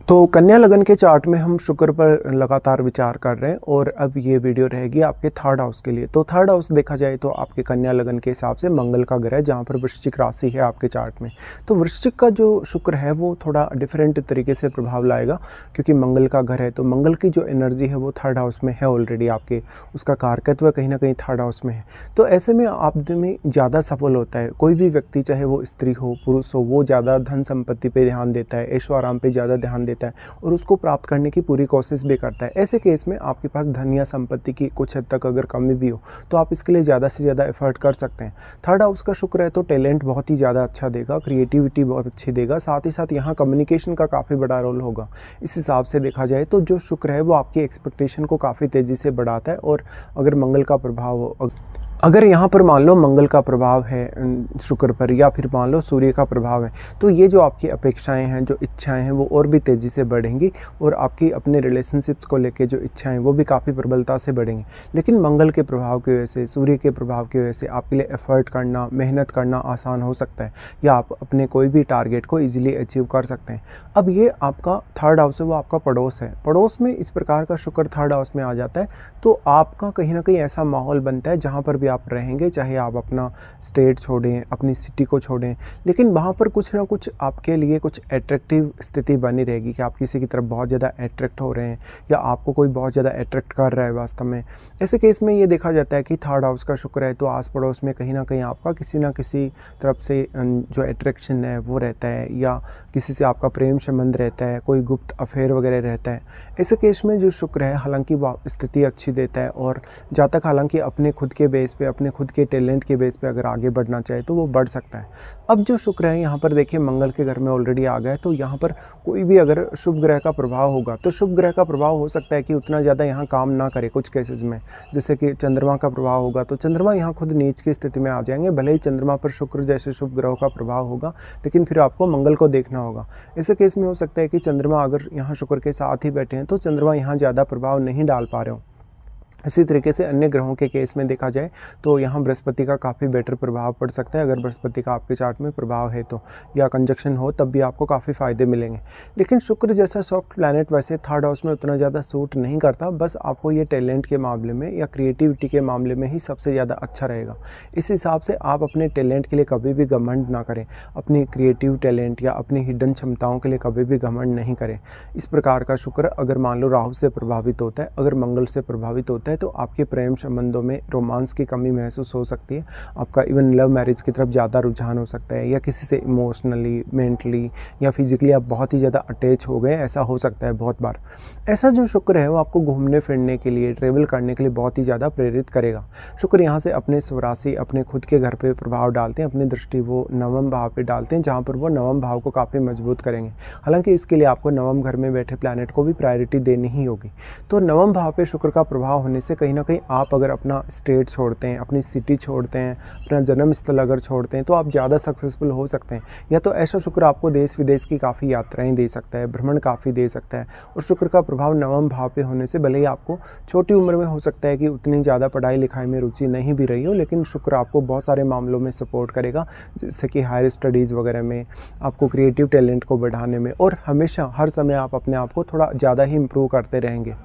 तो कन्या लगन के चार्ट में हम शुक्र पर लगातार विचार कर रहे हैं और अब ये वीडियो रहेगी आपके थर्ड हाउस के लिए। तो थर्ड हाउस देखा जाए तो आपके कन्या लगन के हिसाब से मंगल का ग्रह, जहाँ पर वृश्चिक राशि है आपके चार्ट में। तो वृश्चिक का जो शुक्र है वो थोड़ा डिफरेंट तरीके से प्रभाव लाएगा, क्योंकि मंगल का घर है। तो मंगल की जो एनर्जी है वो थर्ड हाउस में है ऑलरेडी आपके, उसका कारकत्व कहीं ना कहीं थर्ड हाउस में है। तो ऐसे में आप में ज़्यादा सफल होता है। कोई भी व्यक्ति, चाहे वो स्त्री हो पुरुष हो, वो ज़्यादा धन संपत्ति पर ध्यान देता है, ऐशो आराम पर ज़्यादा ध्यान देता है और उसको प्राप्त करने की पूरी कोशिश भी करता है। ऐसे केस में आपके पास धन या संपत्ति की कुछ हद तक अगर कमी भी हो तो आप इसके लिए ज़्यादा से ज़्यादा एफर्ट कर सकते हैं। थर्ड हाउस का शुक्र है तो टैलेंट बहुत ही ज़्यादा अच्छा देगा, क्रिएटिविटी बहुत अच्छी देगा, साथ ही साथ यहाँ कम्युनिकेशन का काफ़ी बड़ा रोल होगा। इस हिसाब से देखा जाए तो जो शुक्र है वो आपकी एक्सपेक्टेशन को काफ़ी तेज़ी से बढ़ाता है। और अगर मंगल का प्रभाव हो, अगर यहाँ पर मान लो मंगल का प्रभाव है शुक्र पर, या फिर मान लो सूर्य का प्रभाव है, तो ये जो आपकी अपेक्षाएं हैं, जो इच्छाएं हैं, वो और भी तेज़ी से बढ़ेंगी और आपकी अपने रिलेशनशिप्स को लेके जो इच्छाएं वो भी काफ़ी प्रबलता से बढ़ेंगी। लेकिन मंगल के प्रभाव की वजह से, सूर्य के प्रभाव की वजह से आपके लिए एफर्ट करना, मेहनत करना आसान हो सकता है, या आप अपने कोई भी टारगेट को ईजिली अचीव कर सकते हैं। अब ये आपका थर्ड हाउस है, वो आपका पड़ोस है। पड़ोस में इस प्रकार का शुक्र थर्ड हाउस में आ जाता है तो आपका कहीं ना कहीं ऐसा माहौल बनता है जहाँ पर भी आप रहेंगे, चाहे आप अपना स्टेट छोड़ें, अपनी सिटी को छोड़ें, लेकिन वहाँ पर कुछ ना कुछ आपके लिए कुछ एट्रैक्टिव स्थिति बनी रहेगी कि आप किसी की तरफ बहुत ज़्यादा अट्रैक्ट हो रहे हैं या आपको कोई बहुत ज़्यादा अट्रैक्ट कर रहा है वास्तव में। ऐसे केस में ये देखा जाता है कि थर्ड हाउस का शुक्र है तो आस पड़ोस में कहीं ना कहीं आपका किसी ना किसी तरफ से जो अट्रैक्शन है वो रहता है, या किसी से आपका प्रेम संबंध रहता है, कोई गुप्त अफेयर वगैरह रहता है। ऐसे केस में जो शुक्र है हालांकि वो स्थिति अच्छी देता है, और जहाँ तक हालांकि अपने खुद के बेस पे, अपने खुद के टैलेंट के बेस पे अगर आगे बढ़ना चाहे तो वो बढ़ सकता है। अब जो शुक्र है यहाँ पर देखिए मंगल के घर में ऑलरेडी आ गया है, तो यहाँ पर कोई भी अगर शुभ ग्रह का प्रभाव होगा तो शुभ ग्रह का प्रभाव हो सकता है कि उतना ज़्यादा यहाँ काम ना करे कुछ केसेस में। जैसे कि चंद्रमा का प्रभाव होगा तो चंद्रमा यहाँ खुद नीच की स्थिति में आ जाएंगे, भले ही चंद्रमा पर शुक्र जैसे शुभ ग्रहों का प्रभाव होगा, लेकिन फिर आपको मंगल को देखना होगा। ऐसे केस में हो सकता है कि चंद्रमा अगर यहाँ शुक्र के साथ ही बैठे हैं तो चंद्रमा यहाँ ज़्यादा प्रभाव नहीं डाल पा रहे हो। इसी तरीके से अन्य ग्रहों के केस में देखा जाए तो यहाँ बृहस्पति का काफ़ी बेटर प्रभाव पड़ सकता है। अगर बृहस्पति का आपके चार्ट में प्रभाव है तो, या कंजक्शन हो, तब भी आपको काफ़ी फ़ायदे मिलेंगे। लेकिन शुक्र जैसा सॉफ्ट प्लैनेट वैसे थर्ड हाउस में उतना ज़्यादा सूट नहीं करता, बस आपको ये टैलेंट के मामले में या क्रिएटिविटी के मामले में ही सबसे ज़्यादा अच्छा रहेगा। इस हिसाब से आप अपने टैलेंट के लिए कभी भी घमंड ना करें, अपनी क्रिएटिव टैलेंट या अपनी हिडन क्षमताओं के लिए कभी भी घमंड नहीं करें। इस प्रकार का शुक्र अगर मान लो राहु से प्रभावित होता है, अगर मंगल से प्रभावित होता है तो आपके प्रेम संबंधों में रोमांस की कमी महसूस हो सकती है। आपका इवन लव मैरिज की तरफ ज़्यादा रुझान हो सकता है, या किसी से इमोशनली, मेंटली या फिजिकली आप बहुत ही ज़्यादा अटैच हो गए, ऐसा हो सकता है बहुत बार। ऐसा जो शुक्र है वो आपको घूमने फिरने के लिए, ट्रेवल करने के लिए बहुत ही ज़्यादा प्रेरित करेगा। शुक्र यहाँ से अपने स्वराशि, अपने खुद के घर पे प्रभाव डालते हैं, अपनी दृष्टि वो नवम भाव पे डालते हैं, जहाँ पर वो नवम भाव को काफ़ी मजबूत करेंगे। हालांकि इसके लिए आपको नवम घर में बैठे प्लैनेट को भी प्रायोरिटी देनी ही होगी। तो नवम भाव पे शुक्र का प्रभाव होने से कहीं ना कहीं आप अगर अपना स्टेट छोड़ते हैं, अपनी सिटी छोड़ते हैं, अपना जन्म स्थल अगर छोड़ते हैं तो आप ज़्यादा सक्सेसफुल हो सकते हैं। या तो ऐसा शुक्र आपको देश विदेश की काफ़ी यात्राएं दे सकता है, भ्रमण काफ़ी दे सकता है। और शुक्र का प्रभाव नवम भाव पे होने से भले ही आपको छोटी उम्र में हो सकता है कि उतनी ज़्यादा पढ़ाई लिखाई में रुचि नहीं भी रही हो, लेकिन शुक्र आपको बहुत सारे मामलों में सपोर्ट करेगा, जैसे कि हायर स्टडीज़ वगैरह में, आपको क्रिएटिव टैलेंट को बढ़ाने में, और हमेशा हर समय आप अपने आप को थोड़ा ज़्यादा ही इम्प्रूव करते रहेंगे।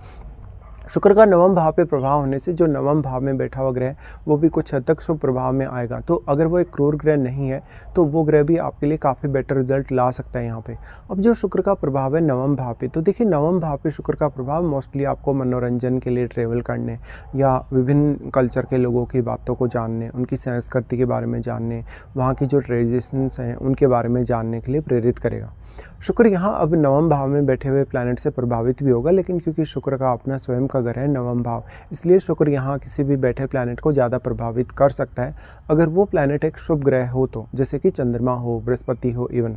शुक्र का नवम भाव पे प्रभाव होने से जो नवम भाव में बैठा हुआ ग्रह वो भी कुछ हद तक शुभ प्रभाव में आएगा। तो अगर वो एक क्रूर ग्रह नहीं है तो वो ग्रह भी आपके लिए काफ़ी बेटर रिजल्ट ला सकता है यहाँ पे। अब जो शुक्र का प्रभाव है नवम भाव पे, तो देखिए नवम भाव पे शुक्र का प्रभाव मोस्टली आपको मनोरंजन के लिए, ट्रेवल करने या विभिन्न कल्चर के लोगों की बातों को जानने, उनकी संस्कृति के बारे में जानने, वहाँ की जो ट्रेडिशंस हैं उनके बारे में जानने के लिए प्रेरित करेगा। शुक्र यहाँ अब नवम भाव में बैठे हुए प्लैनेट से प्रभावित भी होगा, लेकिन क्योंकि शुक्र का अपना स्वयं का घर है नवम भाव, इसलिए शुक्र यहाँ किसी भी बैठे प्लैनेट को ज़्यादा प्रभावित कर सकता है अगर वो प्लैनेट एक शुभ ग्रह हो तो, जैसे कि चंद्रमा हो, बृहस्पति हो इवन।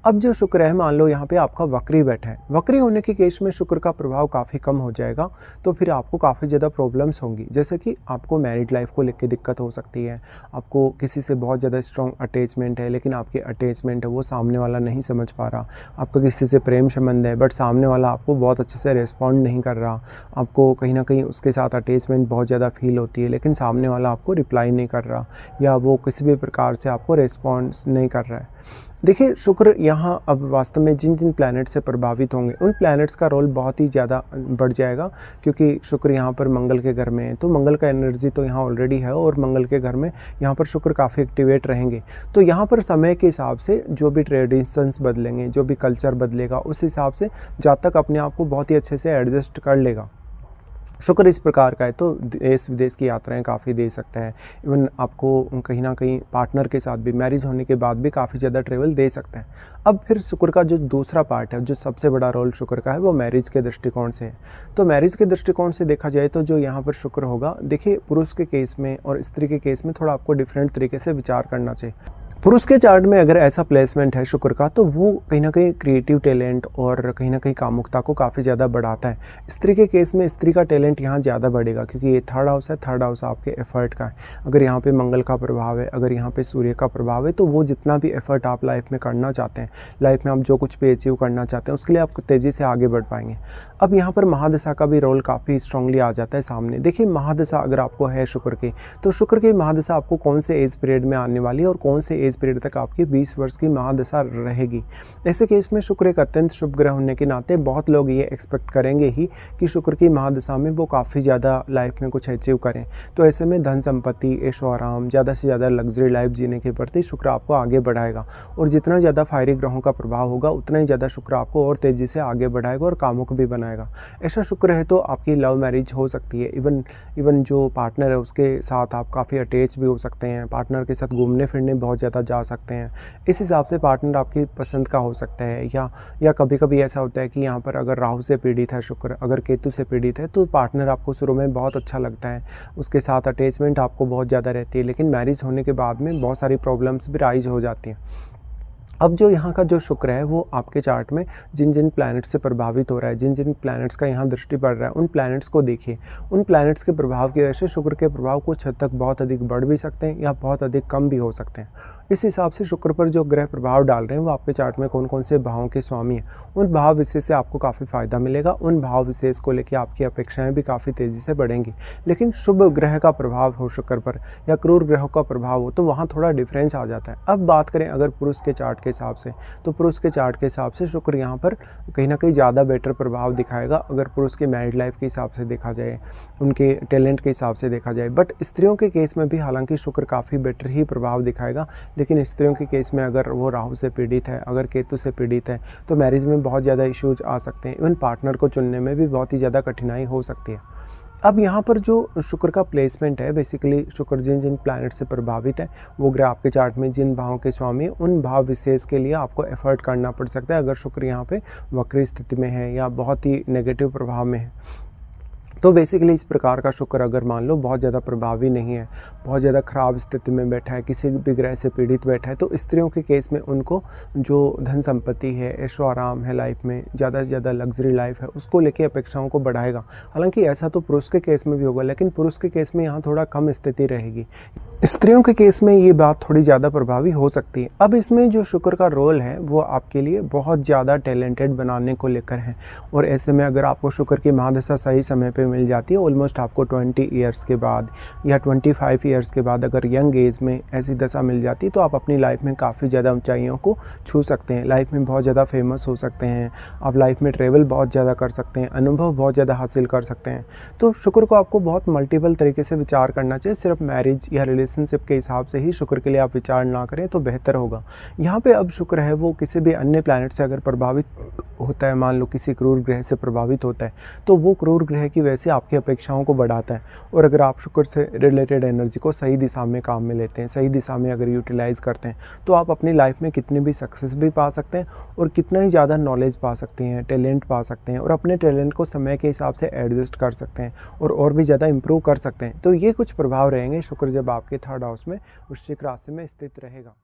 अब जो शुक्र है मान लो यहाँ पे आपका वक्री बैठा है, वक्री होने के केस में शुक्र का प्रभाव काफ़ी कम हो जाएगा, तो फिर आपको काफ़ी ज़्यादा प्रॉब्लम्स होंगी। जैसे कि आपको मैरिड लाइफ को लेकर दिक्कत हो सकती है, आपको किसी से बहुत ज़्यादा स्ट्रॉन्ग अटैचमेंट है, लेकिन आपकी अटैचमेंट है वो सामने वाला नहीं समझ पा रहा, आपका किसी से प्रेम संबंध है बट सामने वाला आपको बहुत अच्छे से रिस्पॉन्ड नहीं कर रहा, आपको कहीं ना कहीं उसके साथ अटैचमेंट बहुत ज़्यादा फील होती है, लेकिन सामने वाला आपको रिप्लाई नहीं कर रहा, या वो किसी भी प्रकार से आपको रिस्पॉन्स नहीं कर रहा है। देखिए शुक्र यहाँ अब वास्तव में जिन जिन प्लैनेट से प्रभावित होंगे उन प्लैनेट्स का रोल बहुत ही ज़्यादा बढ़ जाएगा, क्योंकि शुक्र यहाँ पर मंगल के घर में है, तो मंगल का एनर्जी तो यहाँ ऑलरेडी है और मंगल के घर में यहाँ पर शुक्र काफ़ी एक्टिवेट रहेंगे। तो यहाँ पर समय के हिसाब से जो भी ट्रेडिशंस बदलेंगे, जो भी कल्चर बदलेगा, उस हिसाब से जातक अपने आप को बहुत ही अच्छे से एडजस्ट कर लेगा। शुक्र इस प्रकार का है तो देश विदेश की यात्राएं काफ़ी दे सकता है। इवन आपको कहीं ना कहीं पार्टनर के साथ भी मैरिज होने के बाद भी काफ़ी ज़्यादा ट्रेवल दे सकता है। अब फिर शुक्र का जो दूसरा पार्ट है, जो सबसे बड़ा रोल शुक्र का है, वो मैरिज के दृष्टिकोण से है। तो मैरिज के दृष्टिकोण से देखा जाए तो जो यहाँ पर शुक्र होगा, देखिए पुरुष के केस में और स्त्री के केस में थोड़ा आपको डिफरेंट तरीके से विचार करना चाहिए। पुरुष के चार्ट में अगर ऐसा प्लेसमेंट है शुक्र का, तो वो कहीं ना कहीं क्रिएटिव टैलेंट और कहीं ना कहीं कामुकता को काफ़ी ज़्यादा बढ़ाता है। स्त्री के केस में स्त्री का टैलेंट यहाँ ज़्यादा बढ़ेगा, क्योंकि ये थर्ड हाउस है, थर्ड हाउस आपके एफर्ट का है। अगर यहाँ पे मंगल का प्रभाव है, अगर यहाँ पे सूर्य का प्रभाव है, तो वो जितना भी एफर्ट आप लाइफ में करना चाहते हैं, लाइफ में आप जो कुछ भी अचीव करना चाहते हैं, उसके लिए आप तेज़ी से आगे बढ़ पाएंगे। अब यहाँ पर महादशा का भी रोल काफ़ी स्ट्रांगली आ जाता है सामने। देखिए महादशा अगर आपको है शुक्र की, तो शुक्र की महादशा आपको कौन से एज पीरियड में आने वाली है और कौन से एज पीरियड तक आपकी 20 वर्ष की महादशा रहेगी। ऐसे केस में शुक्र एक अत्यंत शुभ ग्रह होने के नाते बहुत लोग ये एक्सपेक्ट करेंगे ही कि शुक्र की महादशा में वो काफ़ी ज़्यादा लाइफ में कुछ अचीव करें। तो ऐसे में धन संपत्ति, ऐशो आराम, ज़्यादा से ज़्यादा लग्जरी लाइफ जीने के प्रति शुक्र आपको आगे बढ़ाएगा। और जितना ज़्यादा फायरी ग्रहों का प्रभाव होगा, उतना ही ज़्यादा शुक्र आपको और तेज़ी से आगे बढ़ाएगा और कामुक भी बनाएगा। ऐसा शुक्र है तो आपकी लव मैरिज हो सकती है। इवन जो पार्टनर है उसके साथ आप काफ़ी अटैच भी हो सकते हैं, पार्टनर के साथ घूमने फिरने बहुत ज़्यादा जा सकते हैं। इस हिसाब से पार्टनर आपकी पसंद का हो सकता है। या कभी कभी ऐसा होता है कि यहाँ पर अगर राहु से पीड़ित है शुक्र, अगर केतु से पीड़ित है, तो पार्टनर आपको शुरू में बहुत अच्छा लगता है, उसके साथ अटैचमेंट आपको बहुत ज़्यादा रहती है, लेकिन मैरिज होने के बाद में बहुत सारी प्रॉब्लम्स भी राइज हो जाती हैं। अब जो यहाँ का जो शुक्र है वो आपके चार्ट में जिन जिन प्लैनेट्स से प्रभावित हो रहा है, जिन जिन प्लैनेट्स का यहाँ दृष्टि पड़ रहा है, उन प्लैनेट्स को देखिए। उन प्लैनेट्स के प्रभाव की वजह से शुक्र के प्रभाव कुछ हद तक बहुत अधिक बढ़ भी सकते हैं या बहुत अधिक कम भी हो सकते हैं। इस हिसाब से शुक्र पर जो ग्रह प्रभाव डाल रहे हैं वो आपके चार्ट में कौन कौन से भावों के स्वामी हैं, उन भाव विशेष से आपको काफ़ी फ़ायदा मिलेगा। उन भाव विशेष को लेकर आपकी अपेक्षाएं भी काफ़ी तेज़ी से बढ़ेंगी। लेकिन शुभ ग्रह का प्रभाव हो शुक्र पर या क्रूर ग्रहों का प्रभाव हो, तो वहाँ थोड़ा डिफरेंस आ जाता है। अब बात करें अगर पुरुष के चार्ट के हिसाब से, तो पुरुष के चार्ट के हिसाब से शुक्र यहाँ पर कहीं ना कहीं ज़्यादा बेटर प्रभाव दिखाएगा अगर पुरुष के मैरिड लाइफ के हिसाब से देखा जाए, उनके टैलेंट के हिसाब से देखा जाए। बट स्त्रियों के केस में भी हालांकि शुक्र काफ़ी बेटर ही प्रभाव दिखाएगा, लेकिन स्त्रियों के केस में अगर वो राहु से पीड़ित है, अगर केतु से पीड़ित है, तो मैरिज में बहुत ज़्यादा इश्यूज आ सकते हैं। इवन पार्टनर को चुनने में भी बहुत ही ज़्यादा कठिनाई हो सकती है। अब यहाँ पर जो शुक्र का प्लेसमेंट है, बेसिकली शुक्र जिन जिन प्लैनेट से प्रभावित है, वो ग्रह आपके चार्ट में जिन भावों के स्वामी है, उन भाव विशेष के लिए आपको एफर्ट करना पड़ सकता है। अगर शुक्र यहाँ पे वक्री स्थिति में है या बहुत ही नेगेटिव प्रभाव में है, तो बेसिकली इस प्रकार का शुक्र अगर मान लो बहुत ज़्यादा प्रभावी नहीं है, बहुत ज़्यादा ख़राब स्थिति में बैठा है, किसी भी ग्रह से पीड़ित बैठा है, तो स्त्रियों के केस में उनको जो धन संपत्ति है, ऐशो आराम है, लाइफ में ज़्यादा से ज़्यादा लग्जरी लाइफ है, उसको लेके अपेक्षाओं को बढ़ाएगा। हालांकि ऐसा तो पुरुष के केस में भी होगा, लेकिन पुरुष के केस में यहाँ थोड़ा कम स्थिति रहेगी। स्त्रियों के केस में ये बात थोड़ी ज़्यादा प्रभावी हो सकती है। अब इसमें जो शुक्र का रोल है वो आपके लिए बहुत ज़्यादा टैलेंटेड बनाने को लेकर है। और ऐसे में अगर आपको शुक्र की महादशा सही समय पे मिल जाती है, ऑलमोस्ट आपको 20 ईयर्स के बाद या 25 ईयर्स के बाद अगर यंग एज में ऐसी दशा मिल जाती है, तो आप अपनी लाइफ में काफ़ी ज़्यादा ऊंचाइयों को छू सकते हैं, लाइफ में बहुत ज़्यादा फेमस हो सकते हैं, आप लाइफ में ट्रेवल बहुत ज़्यादा कर सकते हैं, अनुभव बहुत ज़्यादा हासिल कर सकते हैं। तो शुक्र को आपको बहुत मल्टीपल तरीके से विचार करना चाहिए। सिर्फ मैरिज या रिलेशनशिप के हिसाब से ही शुक्र के लिए आप विचार ना करें तो बेहतर होगा। यहाँ पे अब शुक्र है वो किसी भी अन्य प्लैनेट से अगर प्रभावित होता है, मान लो किसी क्रूर ग्रह से प्रभावित होता है, तो वो क्रूर ग्रह की वजह से आपकी अपेक्षाओं को बढ़ाता है। और अगर आप शुक्र से रिलेटेड एनर्जी को सही दिशा में काम में लेते हैं, सही दिशा में अगर यूटिलाइज़ करते हैं, तो आप अपनी लाइफ में कितनी भी सक्सेस भी पा सकते हैं और कितना ही ज़्यादा नॉलेज पा सकते हैं, टैलेंट पा सकते हैं, और अपने टैलेंट को समय के हिसाब से एडजस्ट कर सकते हैं और भी ज़्यादा इंप्रूव कर सकते हैं। तो ये कुछ प्रभाव रहेंगे शुक्र जब आपके थर्ड हाउस में वृश्चिक राशि में स्थित रहेगा।